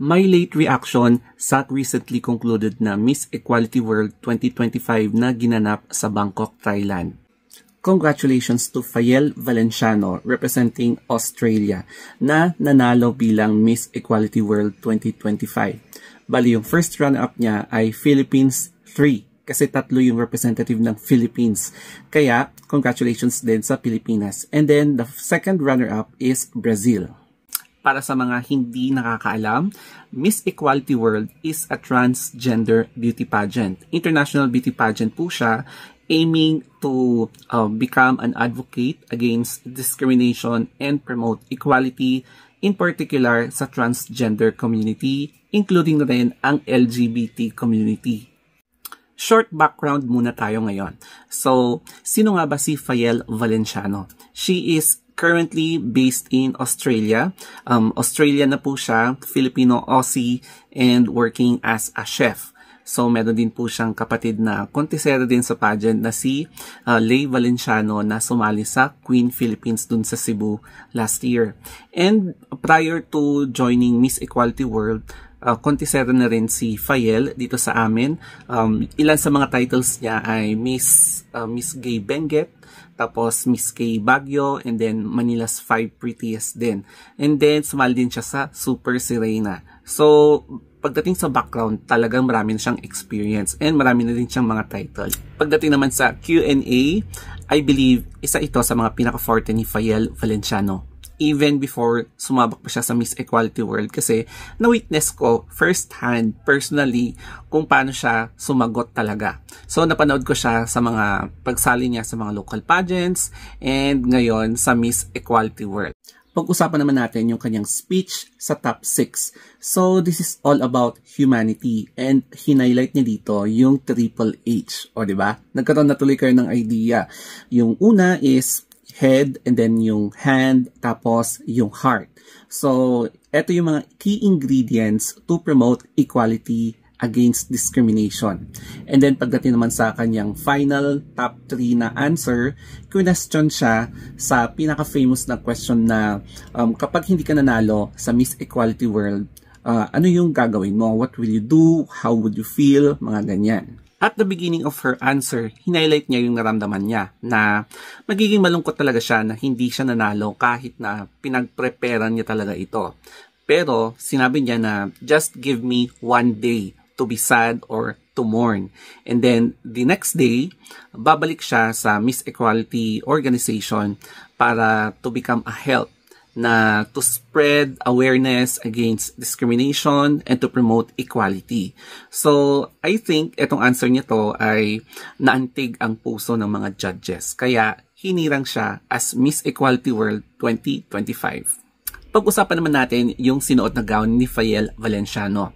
My late reaction sa recently concluded na Miss Equality World 2025 na ginanap sa Bangkok, Thailand. Congratulations to Fayel Valenciano representing Australia na nanalo bilang Miss Equality World 2025. Bali yung first runner-up niya ay Philippines 3 kasi tatlo yung representative ng Philippines. Kaya congratulations din sa Pilipinas. And then the second runner-up is Brazil. Para sa mga hindi nakakaalam, Miss Equality World is a transgender beauty pageant. International beauty pageant po siya, aiming to become an advocate against discrimination and promote equality, in particular sa transgender community, including na rin ang LGBT community. Short background muna tayo ngayon. So, sino nga ba si Fayel Valenciano? She is currently based in Australia. Australian na po siya, Filipino-Aussie, and working as a chef. So, meron din po siyang kapatid na kontesera din sa pageant na si Lay Valenciano na sumali sa Queen Philippines dun sa Cebu last year. And prior to joining Miss Equality World, kontesera na rin si Fayel dito sa amin. Ilan sa mga titles niya ay Miss Gay Benguet, tapos Miss K Baguio, and then Manila's 5 Prettiest din. And then, sumali din siya sa Super Sirena. So, pagdating sa background, talagang marami na siyang experience and marami na din siyang mga title. Pagdating naman sa Q&A, I believe isa ito sa mga pinaka-forte ni Fayel Valenciano. Even before sumabak pa siya sa Miss Equality World kasi na-witness ko first-hand, personally, kung paano siya sumagot talaga. So, napanood ko siya sa mga pagsali niya sa mga local pageants and ngayon sa Miss Equality World. Pag-usapan naman natin yung kanyang speech sa top 6. So, this is all about humanity and hinighlight niya dito yung Triple H. O, diba? Nagkaroon na tuloy kayo ng idea. Yung una is head, and then yung hand, tapos yung heart. So, ito yung mga key ingredients to promote equality against discrimination. And then, pagdating naman sa kanyang final top 3 na answer, question siya sa pinaka-famous na question na kapag hindi ka nanalo sa Miss Equality World, ano yung gagawin mo? What will you do? How would you feel? Mga ganyan. At the beginning of her answer, hinighlight niya yung naramdaman niya na magiging malungkot talaga siya na hindi siya nanalo kahit na pinagpreparan niya talaga ito. Pero sinabi niya na just give me one day to be sad or to mourn. And then the next day, babalik siya sa Miss Equality Organization para to become a help na to spread awareness against discrimination and to promote equality. So, I think itong answer niya to ay naantig ang puso ng mga judges. Kaya, hinirang siya as Miss Equality World 2025. Pag-usapan naman natin yung sinuot na gown ni Fayel Valenciano.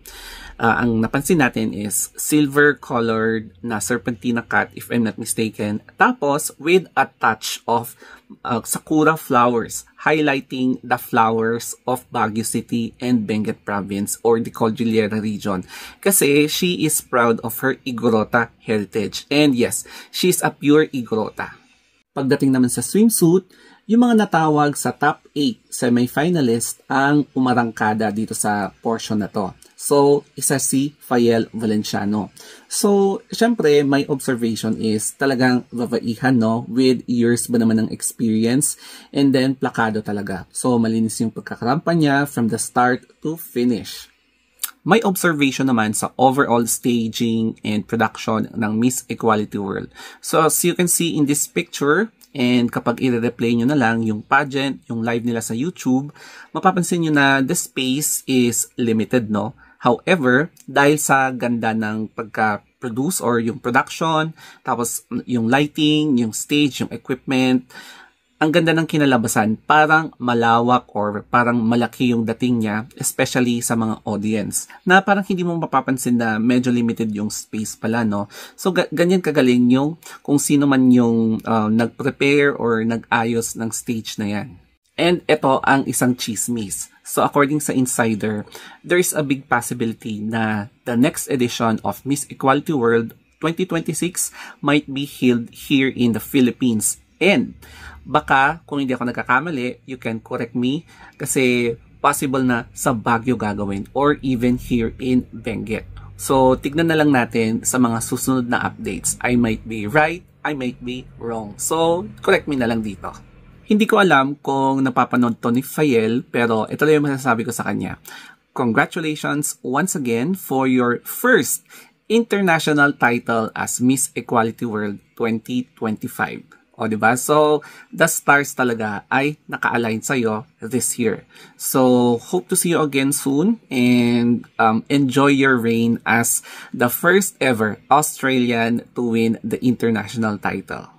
Ang napansin natin is silver-colored na serpentina cut, if I'm not mistaken. Tapos, with a touch of sakura flowers, highlighting the flowers of Baguio City and Benguet Province or the Cordillera region. Kasi she is proud of her Igorota heritage. And yes, she's a pure Igorota. Pagdating naman sa swimsuit, yung mga natawag sa top 8 semi-finalist ang umarangkada dito sa portion na to. So, isa si Fayel Valenciano. So, syempre, my observation is talagang babaihan, no? With years ba naman ng experience and then plakado talaga. So, malinis yung pagkakarampa niya from the start to finish. May observation naman sa overall staging and production ng Miss Equality World. So, as you can see in this picture, and kapag i-replay nyo na lang yung pageant, yung live nila sa YouTube, mapapansin nyo na the space is limited, no? However, dahil sa ganda ng pagka-produce or yung production, tapos yung lighting, yung stage, yung equipment, ang ganda ng kinalabasan, parang malawak or parang malaki yung dating niya, especially sa mga audience, na parang hindi mo mapapansin na medyo limited yung space pala, no? So, ganyan kagaling yung kung sino man yung nag-prepare or nag-ayos ng stage na yan. And ito ang isang chismis. So according sa Insider, there is a big possibility na the next edition of Miss Equality World 2026 might be held here in the Philippines. And baka, kung hindi ako nagkakamali, you can correct me, kasi possible na sa Baguio gagawin or even here in Benguet. So, tignan na lang natin sa mga susunod na updates. I might be right, I might be wrong. So, correct me na lang dito. Hindi ko alam kung napapanood to ni Fael, pero ito lang yung masasabi ko sa kanya. Congratulations once again for your first international title as Miss Equality World 2025. O, diba? So, the stars talaga ay naka-align sa'yo this year. So, hope to see you again soon and enjoy your reign as the first ever Australian to win the international title.